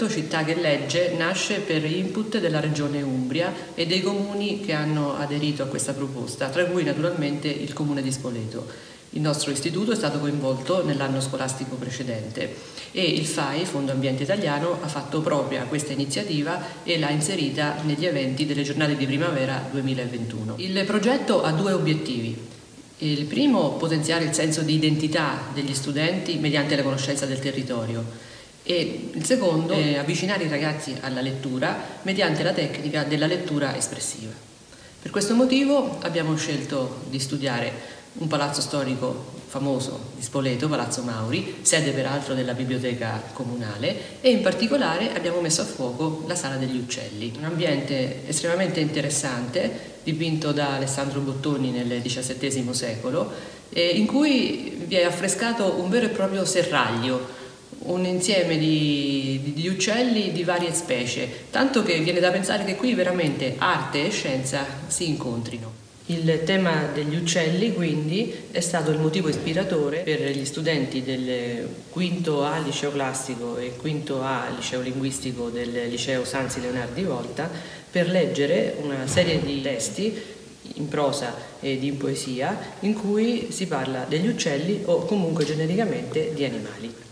progetto Città che Legge nasce per input della Regione Umbria e dei comuni che hanno aderito a questa proposta, tra cui naturalmente il comune di Spoleto. Il nostro istituto è stato coinvolto nell'anno scolastico precedente e il FAI, Fondo Ambiente Italiano, ha fatto propria questa iniziativa e l'ha inserita negli eventi delle giornate di primavera 2021. Il progetto ha due obiettivi. Il primo, potenziare il senso di identità degli studenti mediante la conoscenza del territorio, e il secondo, avvicinare i ragazzi alla lettura mediante la tecnica della lettura espressiva. Per questo motivo abbiamo scelto di studiare un palazzo storico famoso di Spoleto, Palazzo Mauri, sede peraltro della biblioteca comunale, e in particolare abbiamo messo a fuoco la Sala degli Uccelli, un ambiente estremamente interessante dipinto da Alessandro Bottoni nel XVII secolo, in cui vi è affrescato un vero e proprio serraglio, un insieme di uccelli di varie specie, tanto che viene da pensare che qui veramente arte e scienza si incontrino. Il tema degli uccelli quindi è stato il motivo ispiratore per gli studenti del quinto A liceo classico e quinto A liceo linguistico del Liceo Sansi-Leonardi Volta per leggere una serie di testi in prosa ed in poesia in cui si parla degli uccelli o comunque genericamente di animali.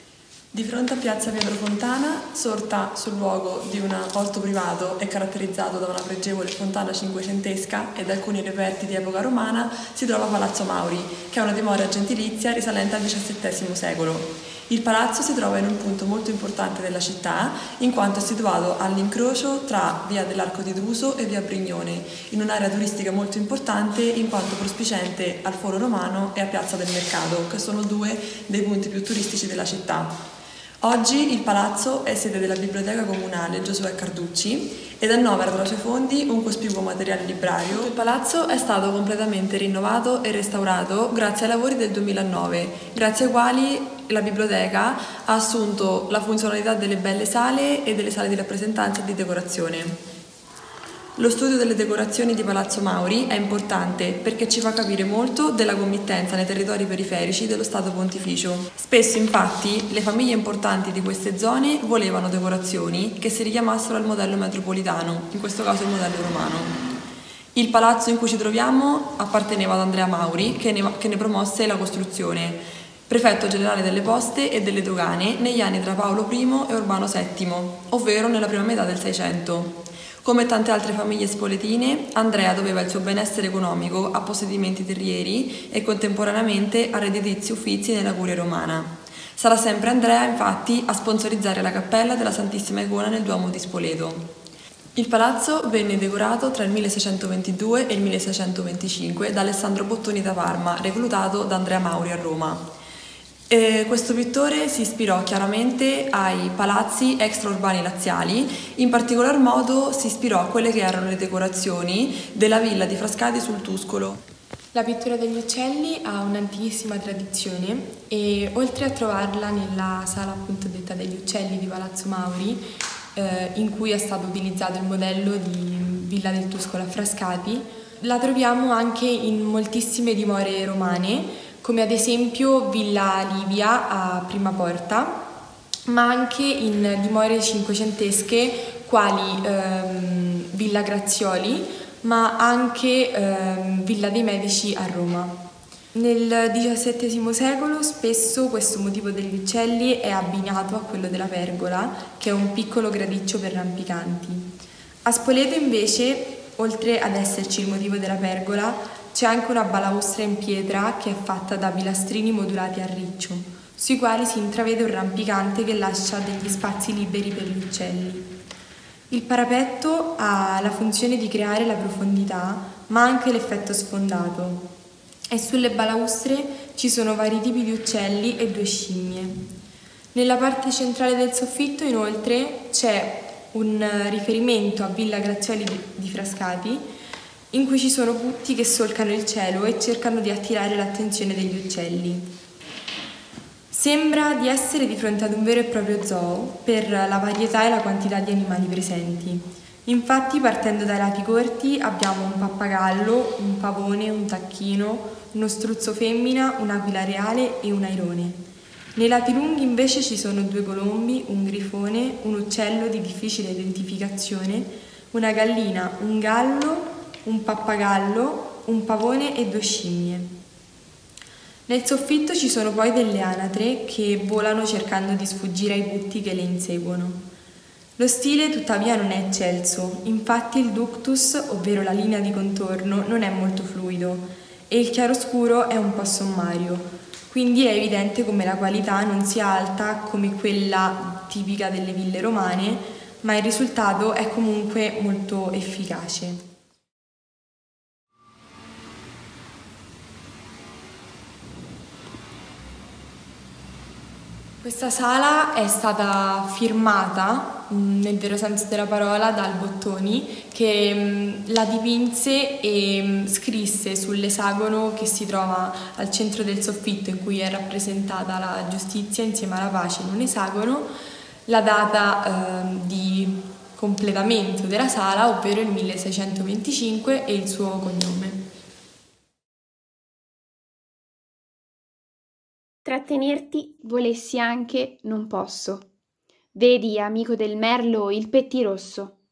Di fronte a piazza Pietro Fontana, sorta sul luogo di un orto privato e caratterizzato da una pregevole fontana cinquecentesca ed alcuni reperti di epoca romana, si trova Palazzo Mauri, che è una dimora gentilizia risalente al XVII secolo. Il palazzo si trova in un punto molto importante della città, in quanto è situato all'incrocio tra via dell'Arco di Druso e via Brignone, in un'area turistica molto importante in quanto prospiciente al Foro Romano e a Piazza del Mercato, che sono due dei punti più turistici della città. Oggi il palazzo è sede della Biblioteca Comunale Giosuè Carducci ed annovera tra i suoi fondi un cospicuo materiale librario. Il palazzo è stato completamente rinnovato e restaurato grazie ai lavori del 2009, grazie ai quali la biblioteca ha assunto la funzionalità delle belle sale e delle sale di rappresentanza e di decorazione. Lo studio delle decorazioni di Palazzo Mauri è importante perché ci fa capire molto della committenza nei territori periferici dello Stato Pontificio. Spesso, infatti, le famiglie importanti di queste zone volevano decorazioni che si richiamassero al modello metropolitano, in questo caso il modello romano. Il palazzo in cui ci troviamo apparteneva ad Andrea Mauri, che ne promosse la costruzione, prefetto generale delle poste e delle dogane negli anni tra Paolo I e Urbano VII, ovvero nella prima metà del Seicento. Come tante altre famiglie spoletine, Andrea doveva il suo benessere economico a possedimenti terrieri e contemporaneamente a redditizi uffizi nella curia romana. Sarà sempre Andrea, infatti, a sponsorizzare la cappella della Santissima Icona nel Duomo di Spoleto. Il palazzo venne decorato tra il 1622 e il 1625 da Alessandro Bottoni da Parma, reclutato da Andrea Mauri a Roma. Questo pittore si ispirò chiaramente ai palazzi extraurbani laziali, in particolar modo si ispirò a quelle che erano le decorazioni della villa di Frascati sul Tuscolo. La pittura degli uccelli ha un'antichissima tradizione e oltre a trovarla nella sala appunto detta degli uccelli di Palazzo Mauri, in cui è stato utilizzato il modello di Villa del Tuscolo a Frascati, la troviamo anche in moltissime dimore romane, come ad esempio Villa Livia a Prima Porta, ma anche in dimore cinquecentesche quali Villa Grazioli, ma anche Villa dei Medici a Roma. Nel XVII secolo spesso questo motivo degli uccelli è abbinato a quello della pergola, che è un piccolo gradiccio per rampicanti. A Spoleto invece, oltre ad esserci il motivo della pergola, c'è anche una balaustra in pietra che è fatta da pilastrini modulati a riccio, sui quali si intravede un rampicante che lascia degli spazi liberi per gli uccelli. Il parapetto ha la funzione di creare la profondità, ma anche l'effetto sfondato. E sulle balaustre ci sono vari tipi di uccelli e due scimmie. Nella parte centrale del soffitto, inoltre, c'è un riferimento a Villa Grazioli di Frascati, in cui ci sono putti che solcano il cielo e cercano di attirare l'attenzione degli uccelli. Sembra di essere di fronte ad un vero e proprio zoo per la varietà e la quantità di animali presenti. Infatti, partendo dai lati corti, abbiamo un pappagallo, un pavone, un tacchino, uno struzzo femmina, un'aquila reale e un airone. Nei lati lunghi invece ci sono 2 colombi, un grifone, un uccello di difficile identificazione, una gallina, un gallo, un pappagallo, un pavone e 2 scimmie. Nel soffitto ci sono poi delle anatre che volano cercando di sfuggire ai butti che le inseguono. Lo stile tuttavia non è eccelso, infatti il ductus, ovvero la linea di contorno, non è molto fluido e il chiaroscuro è un po' sommario, quindi è evidente come la qualità non sia alta come quella tipica delle ville romane, ma il risultato è comunque molto efficace. Questa sala è stata firmata, nel vero senso della parola, dal Bottoni, che la dipinse e scrisse sull'esagono che si trova al centro del soffitto, in cui è rappresentata la giustizia insieme alla pace in un esagono, la data di completamento della sala, ovvero il 1625, e il suo cognome. Trattenerti volessi anche, non posso. Vedi, amico del merlo, il pettirosso.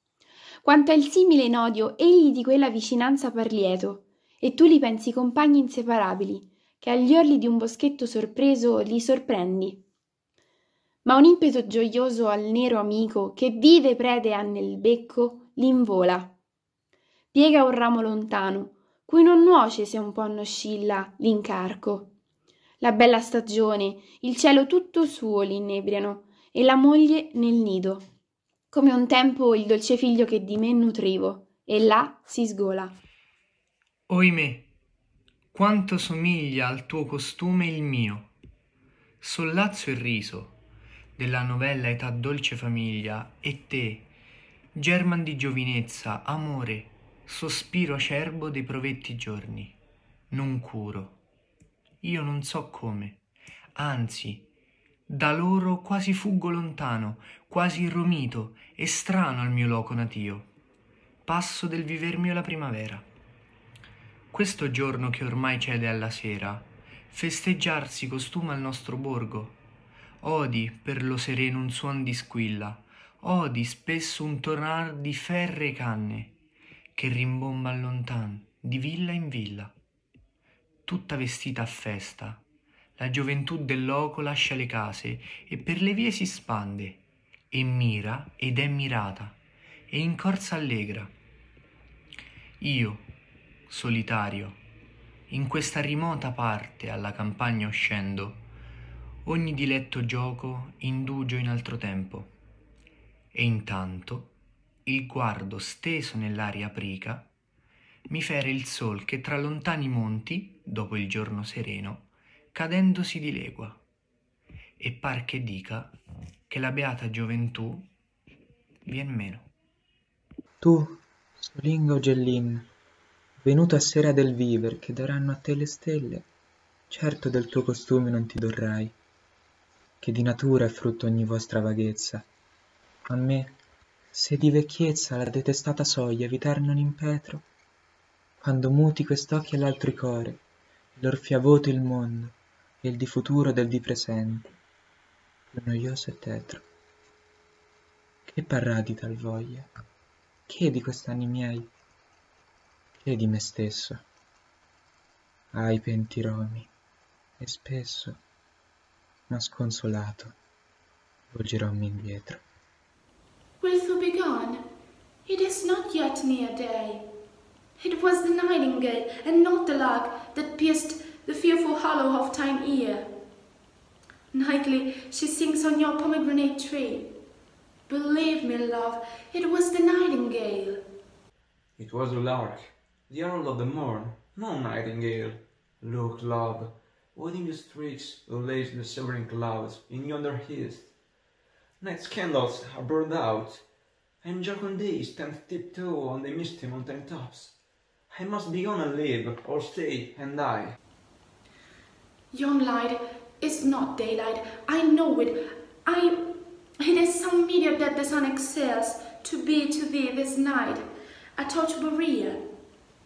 Quanto è il simile in odio, egli di quella vicinanza par lieto, e tu li pensi compagni inseparabili, che agli orli di un boschetto sorpreso li sorprendi. Ma un impeto gioioso al nero amico, che vive prede ha nel becco, l'invola. Piega un ramo lontano, cui non nuoce se un po' n'oscilla l'incarco. La bella stagione, il cielo tutto suo l'innebriano, e la moglie nel nido, come un tempo il dolce figlio che di me nutrivo, e là si sgola. Oimè, quanto somiglia al tuo costume il mio. Sollazzo il riso della novella età dolce famiglia, e te, german di giovinezza, amore, sospiro acerbo dei provetti giorni, non curo. Io non so come, anzi, da loro quasi fuggo lontano, quasi romito e strano al mio loco natio. Passo del viver mio la primavera. Questo giorno che ormai cede alla sera, festeggiar si costuma al nostro borgo. Odi per lo sereno un suon di squilla, odi spesso un tornar di ferre canne, che rimbomba lontan di villa in villa. Tutta vestita a festa, la gioventù del loco lascia le case e per le vie si spande, e mira ed è mirata, e in corsa allegra. Io, solitario, in questa rimota parte alla campagna uscendo, ogni diletto gioco indugio in altro tempo, e intanto il guardo steso nell'aria aprica mi fere il sol che tra lontani monti, dopo il giorno sereno, cadendo si dilegua, e par che dica che la beata gioventù vien meno. Tu, solinga ugellin, venuto a sera del viver che daranno a te le stelle, certo del tuo costume non ti dorrai, che di natura è frutto ogni vostra vaghezza. A me, se di vecchiezza la detestata soglia evitar non impetro, quando muti quest'occhi all'altri core, l'orfiavoto il mondo, e il di futuro del di presente, più noioso e tetro. Che parrà di tal voglia? Che di quest'anni miei? Che di me stesso? Ahi pentiromi, e spesso, ma sconsolato, volgerommi indietro. Wilt thou be gone? It is not yet near day. It was the nightingale, and not the lark, that pierced the fearful hollow of thine ear. Nightly she sings on your pomegranate tree. Believe me, love, it was the nightingale. It was the lark, the herald of the morn, no nightingale. Look, love, what in the streets lays the silvering clouds in yonder east. Night's candles are burned out, and jocund days stand tiptoe on the misty mountain tops. I must be gone and live, or stay and die. Yon light is not daylight, I know it. It is some meteor that the sun exhales to be to thee this night, a torch barrier,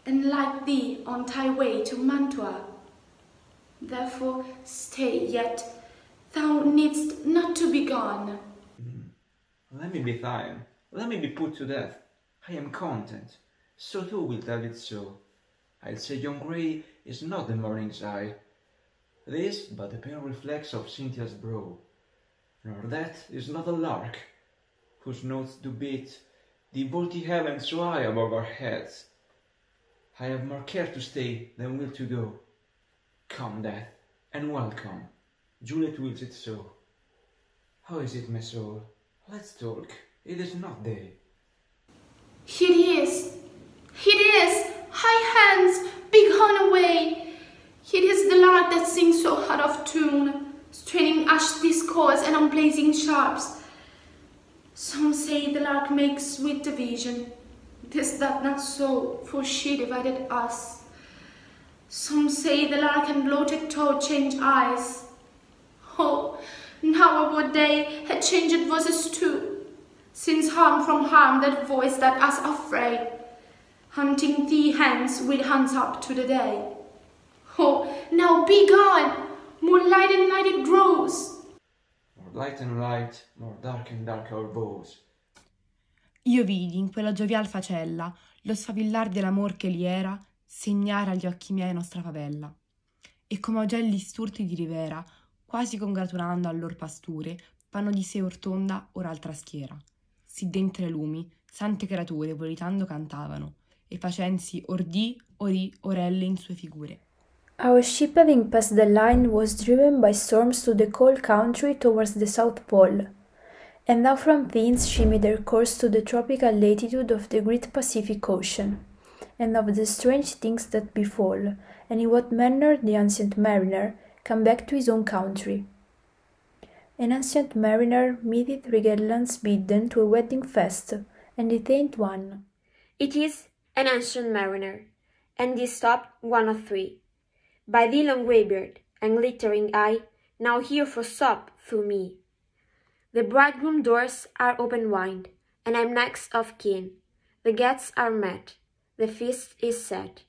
and light thee on thy way to Mantua. Therefore stay yet, Thou needst not to be gone. Let me be thine, let me be put to death. I am content, so too wilt have it so. I'll say yon grey is not the morning's eye, this but the pale reflex of Cynthia's brow, nor that is not a lark, whose notes do beat the vaulty heaven so high above our heads. I have more care to stay than will to go. Come, death, and welcome. Juliet wills it so. How is it, my soul? Let's talk. It is not day. It is. It is. High hands, be gone away. It is the lark that sings so out of tune, straining hushed discords and unblazing sharps. Some say the lark makes sweet division. Tis that not so, for she divided us. Some say the lark and bloated toad change eyes. Oh, now I would they had changed voices too, since harm from harm that voice that us afraid, hunting thee hence with hands up to the day. Oh, now be gone, more light and light it grows. More light and light, more dark and dark our vows. Io vidi in quella giovial facella lo sfavillar dell'amor che li era segnare agli occhi miei nostra favella. E come uccelli sturti di rivera, quasi congratulando al lor pasture, vanno di sé or tonda or altra schiera. Sì dentro ai lumi, sante creature volitando cantavano, e facensi or dì, orì, orelle in sue figure. Our ship, having passed the line, was driven by storms to the cold country towards the South Pole. And now from thence she made her course to the tropical latitude of the great Pacific Ocean, and of the strange things that befall, and in what manner the ancient mariner came back to his own country. An ancient mariner meted three gallants bidden to a wedding fest, and detained one. It is an ancient mariner, and he stopped one of three. By thee, long greybeard, and glittering eye, now here forsop through me. The bridegroom doors are open wide, and I'm next of kin. The guests are met, the feast is set.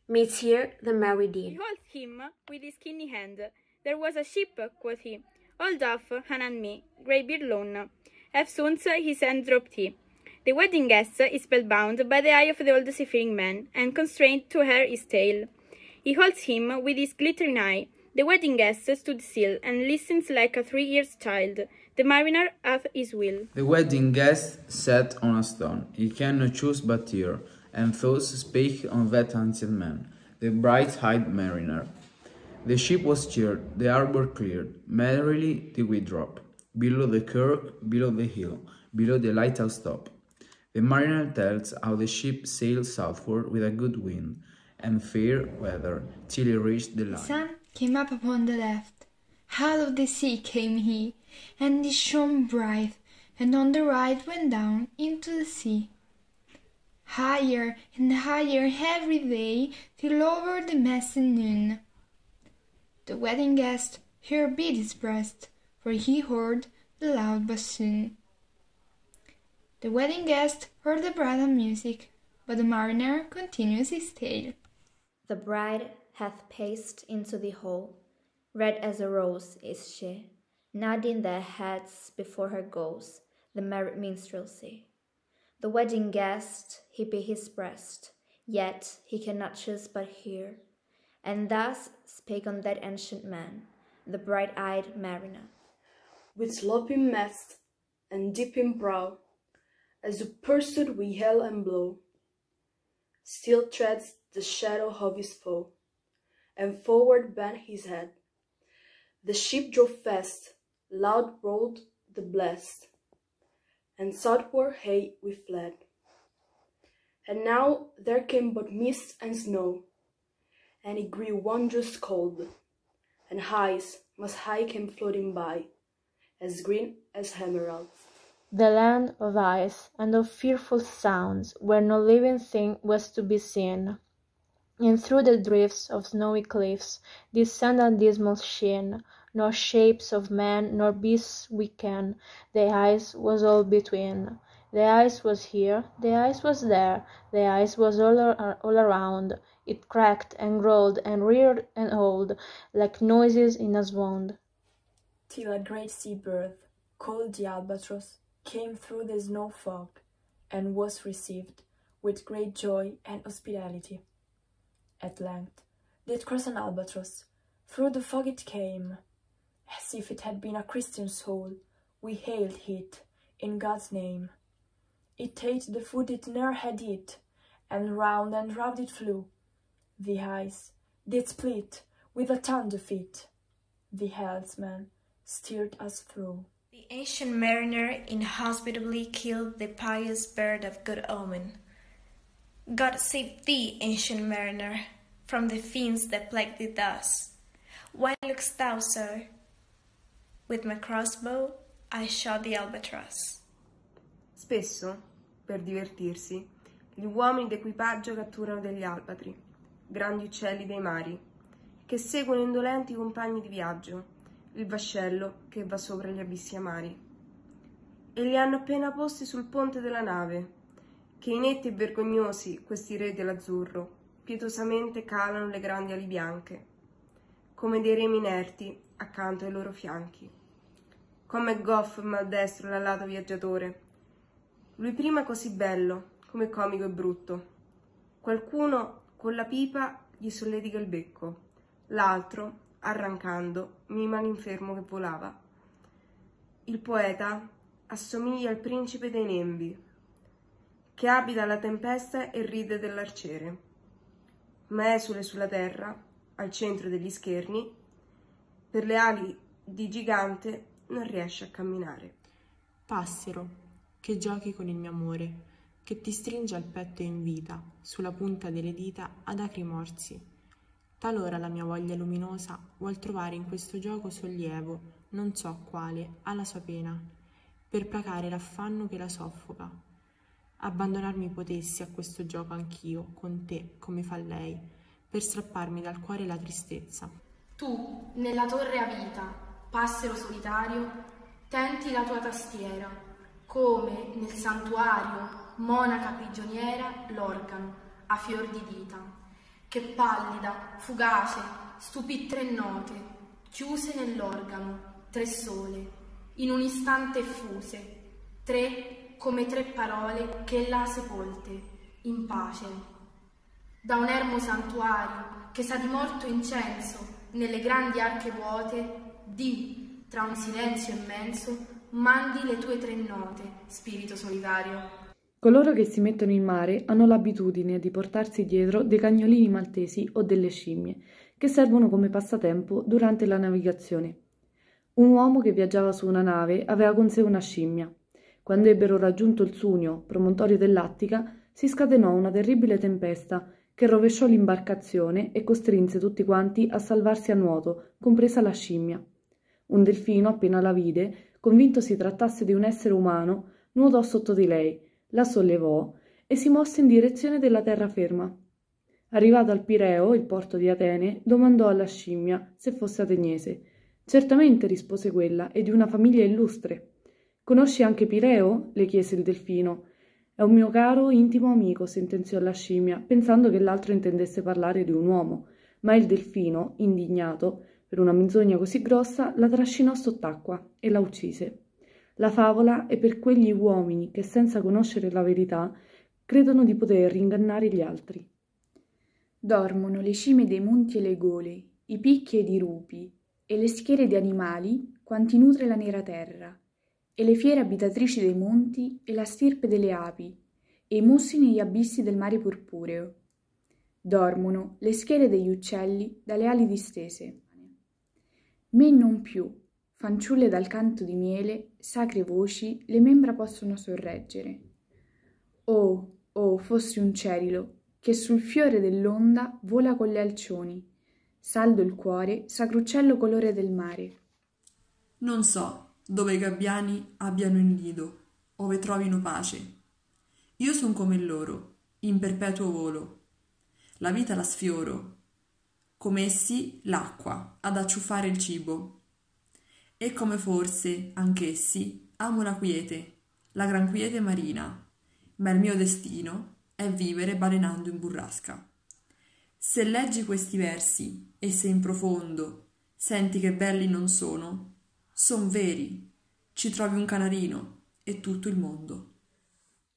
Meets here the merry dean. Behold him with his skinny hand. There was a ship, quoth he. Hold off, hand and me, greybeard lone. Eftsoons his hand dropped he. The wedding guest is spellbound by the eye of the old seafaring man, and constrained to hear his tale. He holds him with his glittering eye. The wedding guest stood still, and listens like a 3 years child. The mariner hath his will. The wedding guest sat on a stone. He cannot choose but hear, and thus spake on that ancient man, the bright-eyed mariner. The ship was cheered, the harbour cleared, merrily did we drop, below the kirk, below the hill, below the lighthouse top. The mariner tells how the ship sailed southward with a good wind and fair weather till he reached the line. The sun came up upon the left, out of the sea came he, and he shone bright, and on the right went down into the sea. Higher and higher every day, till over the massy noon. The wedding guest here beat his breast, for he heard the loud bassoon. The wedding guest heard the bridal music, but the mariner continues his tale. The bride hath paced into the hall, red as a rose is she, nodding their heads before her goes the merry minstrelsy. The wedding guest he beat his breast, yet he cannot choose but hear, and thus spake on that ancient man, the bright-eyed mariner. With sloping mast and dipping prow, as the pursued we yell and blow, still treads the shadow of his foe, and forward bent his head. The ship drove fast, loud rolled the blast, and southward hey we fled. And now there came but mist and snow, and it grew wondrous cold, and ice must high came floating by, as green as emeralds. The land of ice and of fearful sounds, where no living thing was to be seen, and through the drifts of snowy cliffs descend a dismal sheen, nor shapes of man nor beasts we ken, the ice was all between. The ice was here, the ice was there, the ice was all around. It cracked and rolled and reared and howled, like noises in a swound. till a great sea-bird, called the albatross, came through the snow fog, and was received with great joy and hospitality. At length, did cross an albatross, through the fog it came, as if it had been a Christian soul, we hailed it, in God's name. It ate the food it ne'er had eat, and round it flew. The ice did split with a thunder fit. The helmsman steered us through. The ancient mariner inhospitably killed the pious bird of good omen. God save thee, ancient mariner, from the fiends that plague thee thus. Why look'st thou, sir? With my crossbow I shot the albatross. Spesso, per divertirsi, gli uomini d'equipaggio catturano degli albatri, grandi uccelli dei mari, che seguono indolenti compagni di viaggio, il vascello che va sopra gli abissi amari. E li hanno appena posti sul ponte della nave, che inetti e vergognosi questi re dell'azzurro pietosamente calano le grandi ali bianche, come dei remi inerti accanto ai loro fianchi. Com'è goffo e maldestro l'alato viaggiatore, lui prima così bello, come comico e brutto. Qualcuno con la pipa gli solletica il becco, l'altro, arrancando, mima l'infermo che volava. Il poeta assomiglia al principe dei nembi, che abita la tempesta e ride dell'arciere, ma esule sulla terra, al centro degli scherni, per le ali di gigante non riesce a camminare. Passero, che giochi con il mio amore, che ti stringe al petto e invita, sulla punta delle dita, ad acri morsi. Talora la mia voglia luminosa vuol trovare in questo gioco sollievo, non so quale, alla sua pena, per placare l'affanno che la soffoca. Abbandonarmi potessi a questo gioco anch'io, con te, come fa lei, per strapparmi dal cuore la tristezza. Tu, nella torre a vita, passero solitario, tenti la tua tastiera, come nel santuario, monaca prigioniera, l'organo, a fior di dita, che pallida, fugace, stupì 3 note, chiuse nell'organo, 3 sole, in un istante effuse, 3 come 3 parole che l'ha sepolte, in pace. Da un ermo santuario che sa di morto incenso, nelle grandi arche vuote, di, tra un silenzio immenso, mandi le tue 3 note, spirito solitario. Coloro che si mettono in mare hanno l'abitudine di portarsi dietro dei cagnolini maltesi o delle scimmie, che servono come passatempo durante la navigazione. Un uomo che viaggiava su una nave aveva con sé una scimmia. Quando ebbero raggiunto il Sunio, promontorio dell'Attica, si scatenò una terribile tempesta che rovesciò l'imbarcazione e costrinse tutti quanti a salvarsi a nuoto, compresa la scimmia. Un delfino, appena la vide, convinto si trattasse di un essere umano, nuotò sotto di lei, la sollevò e si mosse in direzione della terraferma. Arrivato al Pireo, il porto di Atene, domandò alla scimmia se fosse ateniese. Certamente, rispose quella, è di una famiglia illustre. Conosci anche Pireo? Le chiese il delfino. È un mio caro, intimo amico, sentenziò la scimmia, pensando che l'altro intendesse parlare di un uomo, ma il delfino, indignato per una menzogna così grossa, la trascinò sott'acqua e la uccise. La favola è per quegli uomini che, senza conoscere la verità, credono di poter ingannare gli altri. Dormono le cime dei monti e le gole, i picchi ed i rupi, e le schiere di animali, quanti nutre la nera terra, e le fiere abitatrici dei monti, e la stirpe delle api, e i mossi negli abissi del mare purpureo. Dormono le schiere degli uccelli dalle ali distese. Me non più, fanciulle dal canto di miele, sacre voci, le membra possono sorreggere. Oh, oh, fossi un cerilo, che sul fiore dell'onda vola con le alcioni, saldo il cuore, sacro uccello colore del mare. Non so dove i gabbiani abbiano il nido, ove trovino pace. Io son come loro, in perpetuo volo. La vita la sfioro, come essi l'acqua ad acciuffare il cibo. E come forse anch'essi amo la quiete, la gran quiete marina, ma il mio destino è vivere balenando in burrasca. Se leggi questi versi e se in profondo senti che belli non sono Son veri, ci trovi un canarino e tutto il mondo.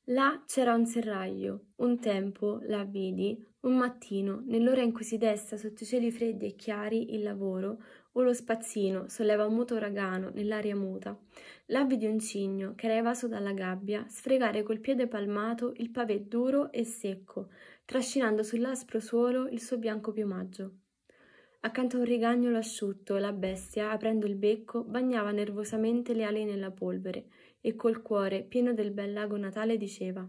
Là c'era un serraglio, un tempo, la vidi, un mattino, nell'ora in cui si desta sotto i cieli freddi e chiari il lavoro, o lo spazzino solleva un muto uragano nell'aria muta. Là vidi un cigno che era evaso dalla gabbia sfregare col piede palmato il pavè duro e secco, trascinando sull'aspro suolo il suo bianco piumaggio. Accanto a un rigagnolo asciutto, la bestia, aprendo il becco, bagnava nervosamente le ali nella polvere e col cuore, pieno del bel lago natale, diceva: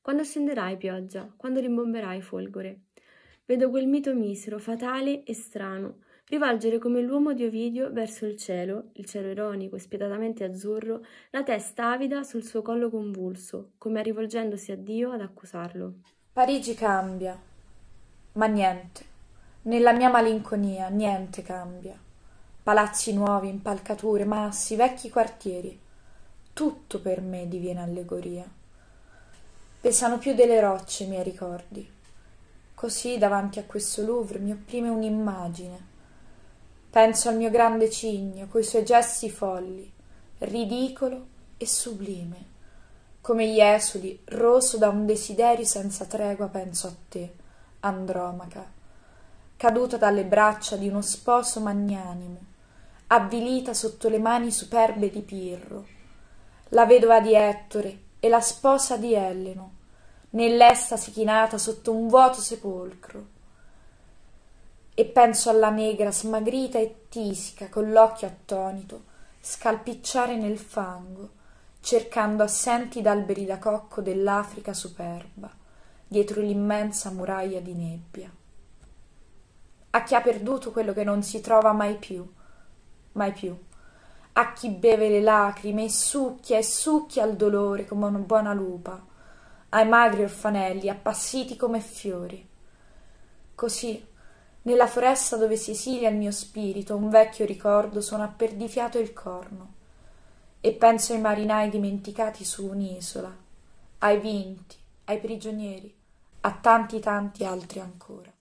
«Quando scenderai, pioggia? Quando rimbomberai, folgore?» Vedo quel mito misero, fatale e strano, rivolgere come l'uomo di Ovidio verso il cielo ironico e spietatamente azzurro, la testa avida sul suo collo convulso, come rivolgendosi a Dio ad accusarlo. Parigi cambia, ma niente. Nella mia malinconia niente cambia. Palazzi nuovi, impalcature, massi, vecchi quartieri. Tutto per me diviene allegoria. Pesano più delle rocce i miei ricordi. Così davanti a questo Louvre mi opprime un'immagine. Penso al mio grande cigno, coi suoi gesti folli, ridicolo e sublime. Come gli esuli, roso da un desiderio senza tregua, penso a te, Andromaca, caduta dalle braccia di uno sposo magnanimo, avvilita sotto le mani superbe di Pirro, la vedova di Ettore e la sposa di Elleno, nell'estasi chinata sotto un vuoto sepolcro. E penso alla negra smagrita e tisica, con l'occhio attonito, scalpicciare nel fango, cercando assenti d'alberi da cocco dell'Africa superba, dietro l'immensa muraglia di nebbia. A chi ha perduto quello che non si trova mai più, a chi beve le lacrime e succhia il dolore come una buona lupa, ai magri orfanelli appassiti come fiori. Così, nella foresta dove si esilia il mio spirito, un vecchio ricordo suona per di fiato il corno, e penso ai marinai dimenticati su un'isola, ai vinti, ai prigionieri, a tanti altri ancora.